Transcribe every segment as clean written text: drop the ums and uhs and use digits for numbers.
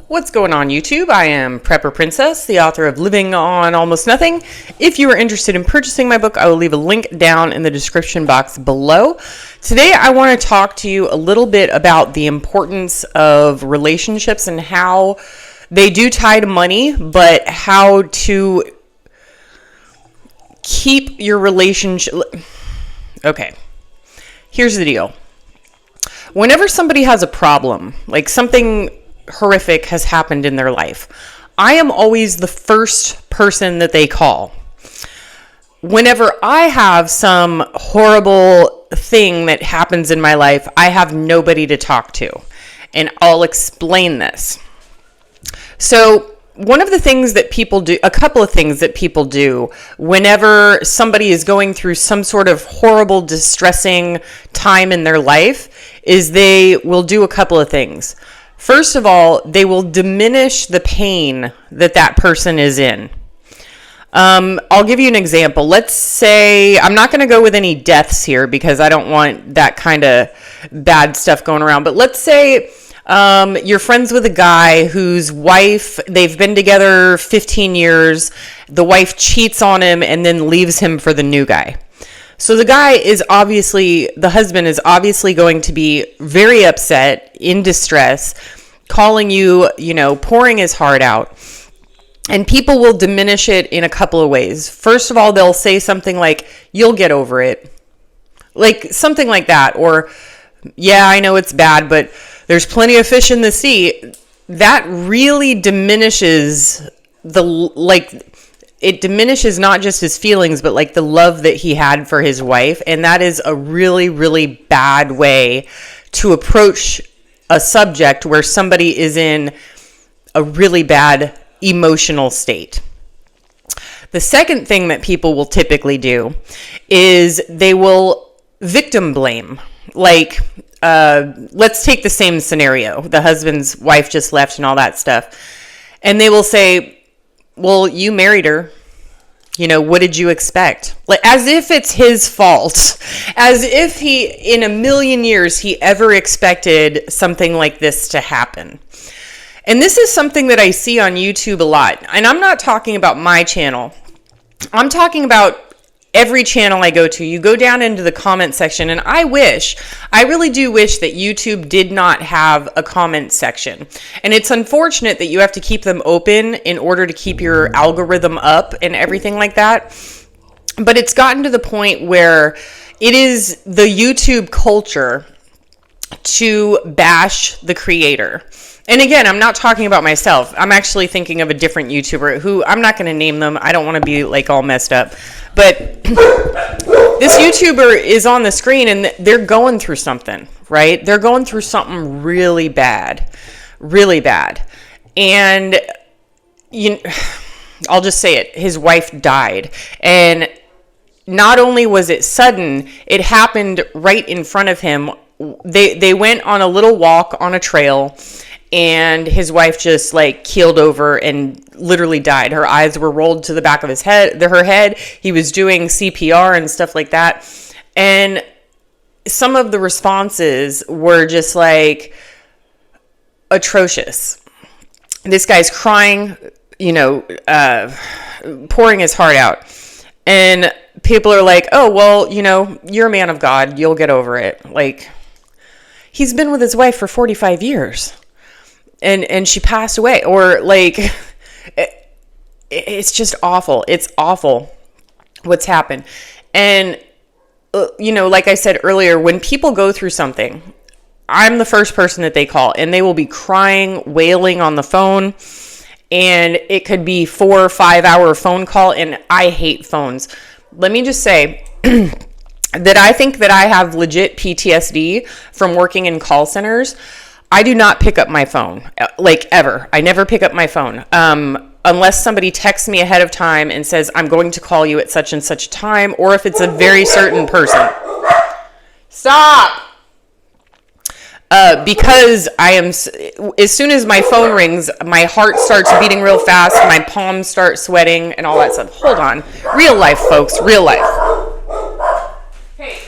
What's going on YouTube? I am Prepper Princess, the author of Living on Almost Nothing. If you are interested in purchasing my book, I will leave a link down in the description box below. Today I want to talk to you a little bit about the importance of relationships and how they do tie to money, but how to keep your relationship. Okay, here's the deal. Whenever somebody has a problem, like something horrific has happened in their life, I am always the first person that they call. Whenever I have some horrible thing that happens in my life, I have nobody to talk to. And I'll explain this. So one of the things that people do, a couple of things that people do whenever somebody is going through some sort of horrible, distressing time in their life, is they will do a couple of things. First of all, they will diminish the pain that that person is in. I'll give you an example. Let's say, I'm not going to go with any deaths here because I don't want that kind of bad stuff going around. But let's say you're friends with a guy whose wife, they've been together 15 years. The wife cheats on him and then leaves him for the new guy. So the husband is obviously going to be very upset, in distress, calling you, pouring his heart out. And people will diminish it in a couple of ways. First of all, they'll say something like, "You'll get over it." Like something like that. Or, "Yeah, I know it's bad, but there's plenty of fish in the sea." That really diminishes it diminishes not just his feelings, but like the love that he had for his wife. And that is a really, really bad way to approach a subject where somebody is in a really bad emotional state. The second thing that people will typically do is they will victim blame. Like, let's take the same scenario. The husband's wife just left and all that stuff. And they will say, "Well, you married her. What did you expect?" Like, as if it's his fault. As if in a million years, he ever expected something like this to happen. And this is something that I see on YouTube a lot. And I'm not talking about my channel. I'm talking about every channel I go to. You go down into the comment section, and I really do wish that YouTube did not have a comment section. And it's unfortunate that you have to keep them open in order to keep your algorithm up and everything like that. But it's gotten to the point where it is the YouTube culture to bash the creator. And again, I'm not talking about myself. I'm actually thinking of a different YouTuber who, I'm not going to name them. I don't want to be like all messed up. But this YouTuber is on the screen and they're going through something, right? They're going through something really bad, really bad. And I'll just say it. His wife died. And not only was it sudden, it happened right in front of him. They went on a little walk on a trail, and his wife just keeled over and literally died. Her eyes were rolled to the back of her head. He was doing CPR and stuff like that. And some of the responses were just atrocious. This guy's crying, pouring his heart out. And people are like, "Oh, well, you're a man of God. You'll get over it." He's been with his wife for 45 years. And she passed away. Or it's just awful. It's awful what's happened. And, like I said earlier, when people go through something, I'm the first person that they call, and they will be crying, wailing on the phone. And it could be 4 or 5 hour phone call. And I hate phones. Let me just say that I think that I have legit PTSD from working in call centers. I do not pick up my phone, ever. I never pick up my phone. Unless somebody texts me ahead of time and says, "I'm going to call you at such and such time," or if it's a very certain person. Stop! Because as soon as my phone rings, my heart starts beating real fast, my palms start sweating, and all that stuff. Hold on. Real life, folks. Real life. Hey.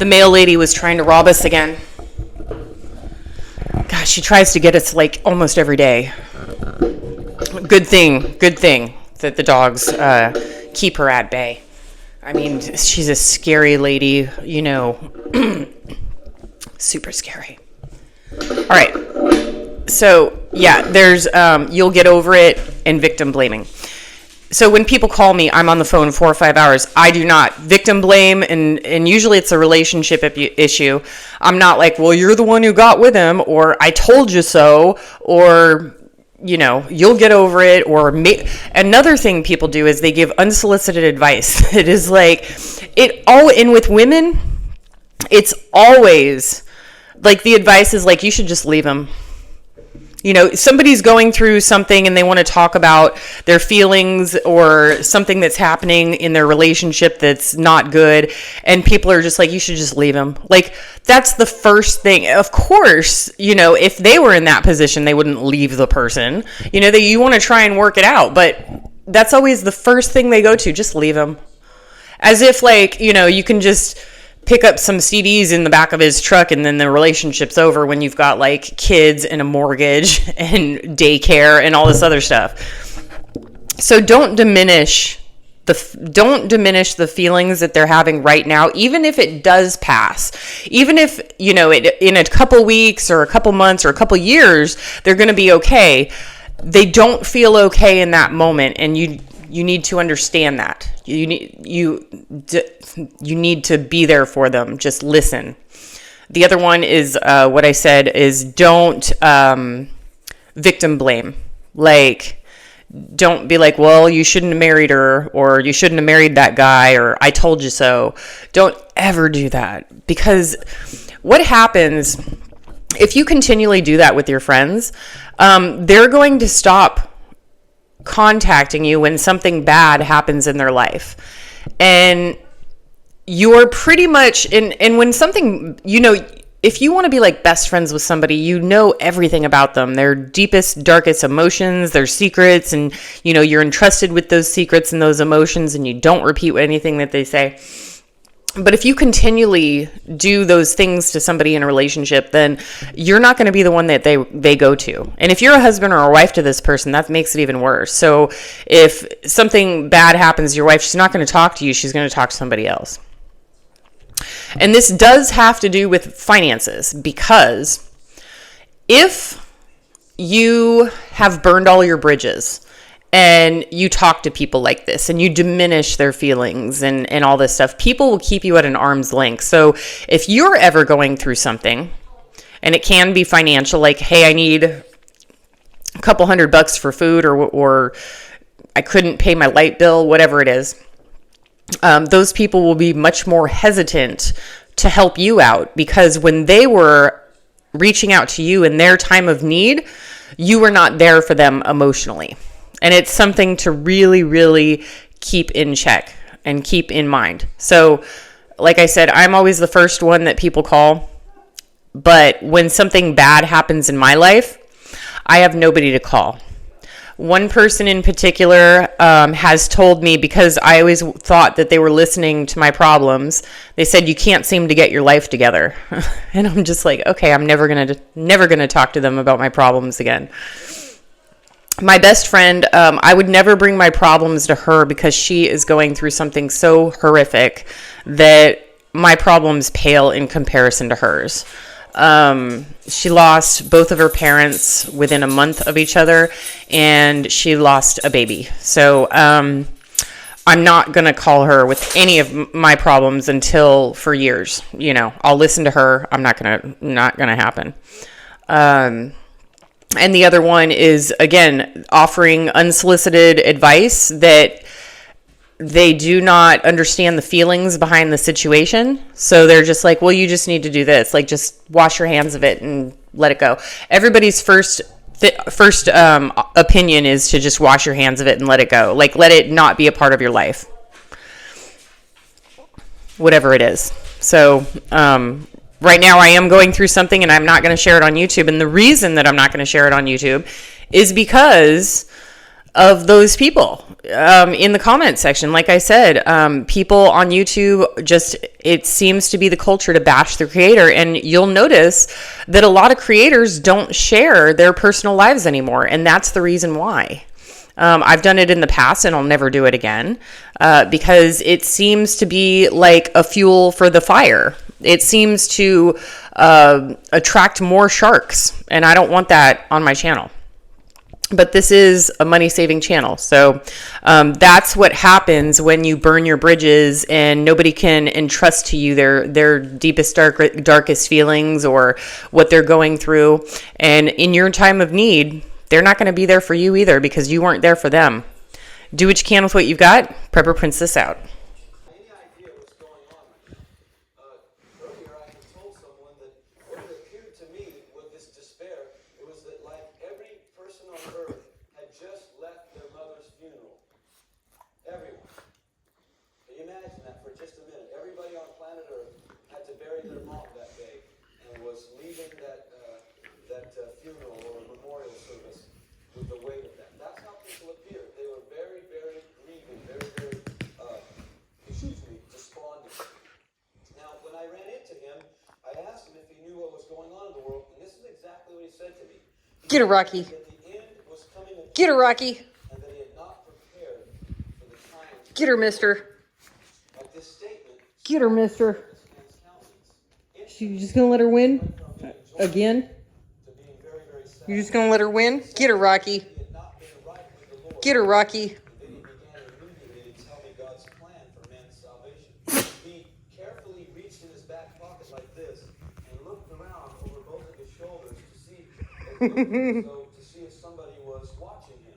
The mail lady was trying to rob us again. Gosh, she tries to get us like almost every day. Good thing that the dogs keep her at bay. I mean, she's a scary lady, you know, super scary. All right. So, yeah, there's you'll get over it and victim blaming. So when people call me, I'm on the phone 4 or 5 hours. I do not victim blame, and usually it's a relationship issue. I'm not like, well, you're the one who got with him, or I told you so, or, you know, you'll get over it. Or another thing people do is they give unsolicited advice. It is like, and with women, it's always like the advice is like, you should just leave him. You know, somebody's going through something and they want to talk about their feelings or something that's happening in their relationship that's not good. And people are just like, you should just leave him. Like, that's the first thing. Of course, you know, if they were in that position, they wouldn't leave the person. You know, you want to try and work it out. But that's always the first thing they go to. Just leave him. As if, like, you know, you can just pick up some CDs in the back of his truck and then the relationship's over when you've got like kids and a mortgage and daycare and all this other stuff. So don't diminish the feelings that they're having right now, even if it does pass. Even if, you know, in a couple weeks or a couple months or a couple years, they're going to be okay. They don't feel okay in that moment, and you need to understand that. You need to be there for them. Just listen. The other one is what I said is don't victim blame. Like, don't be like, well, you shouldn't have married her, or you shouldn't have married that guy, or I told you so. Don't ever do that, because what happens if you continually do that with your friends, they're going to stop contacting you when something bad happens in their life. And you're pretty much and when something, you know, if you want to be like best friends with somebody, you know everything about them, their deepest, darkest emotions, their secrets, and, you know, you're entrusted with those secrets and those emotions, and you don't repeat anything that they say. But if you continually do those things to somebody in a relationship, then you're not going to be the one that they go to. And if you're a husband or a wife to this person, that makes it even worse. So if something bad happens to your wife, she's not going to talk to you. She's going to talk to somebody else. And this does have to do with finances, because if you have burned all your bridges and you talk to people like this and you diminish their feelings and all this stuff, people will keep you at an arm's length. So if you're ever going through something, and it can be financial, like, hey, I need a couple $100 for food, or I couldn't pay my light bill, whatever it is, those people will be much more hesitant to help you out, because when they were reaching out to you in their time of need, you were not there for them emotionally. And it's something to really, really keep in check and keep in mind. So, like I said, I'm always the first one that people call. But when something bad happens in my life, I have nobody to call. One person in particular has told me, because I always thought that they were listening to my problems, they said, you can't seem to get your life together. And I'm just like, okay, I'm never gonna talk to them about my problems again. My best friend, I would never bring my problems to her, because she is going through something so horrific that my problems pale in comparison to hers. She lost both of her parents within a month of each other, and she lost a baby. So I'm not going to call her with any of my problems until for years. You know, I'll listen to her. Not going to happen. And the other one is, again, offering unsolicited advice that they do not understand the feelings behind the situation. So they're just like, well, you just need to do this. Like, just wash your hands of it and let it go. Everybody's first opinion is to just wash your hands of it and let it go. Like, let it not be a part of your life. Whatever it is. So, right now I am going through something, and I'm not going to share it on YouTube. And the reason that I'm not going to share it on YouTube is because of those people in the comment section. Like I said, people on YouTube, just, it seems to be the culture to bash the creator. And you'll notice that a lot of creators don't share their personal lives anymore. And that's the reason why. I've done it in the past and I'll never do it again because it seems to be like a fuel for the fire. It seems to attract more sharks. And I don't want that on my channel. But this is a money-saving channel. So that's what happens when you burn your bridges and nobody can entrust to you their deepest, darkest feelings or what they're going through. And in your time of need, they're not going to be there for you either because you weren't there for them. Do what you can with what you've got. Prepper prints this out. Any idea what's going on? Earlier I had told someone that what it appeared to me with this despair, it was that like every person on earth had just left their mother's funeral. Everyone. Can you imagine that for just a minute? Everybody on planet Earth had to bury their mom that day and was leaving that funeral or memorial service with the weight of that. That's how people appeared. They were very, very grieving, very, very despondent. Now, when I ran into him, I asked him if he knew what was going on in the world, and this is exactly what he said to me. Get her, Rocky. That the end was coming again, Get her, Rocky. and that he had not prepared for the time. Get her, mister. At this statement, Get her, mister. You just gonna let her win? Again? to being very, very sad. You're just gonna let her win? Get her, Rocky. He had not been right with the Lord. Get her, Rocky. Then he began immediately to tell me God's plan for man's salvation. He carefully reached in his back pocket like this and looked around over both of his shoulders to see, to see if somebody was watching him.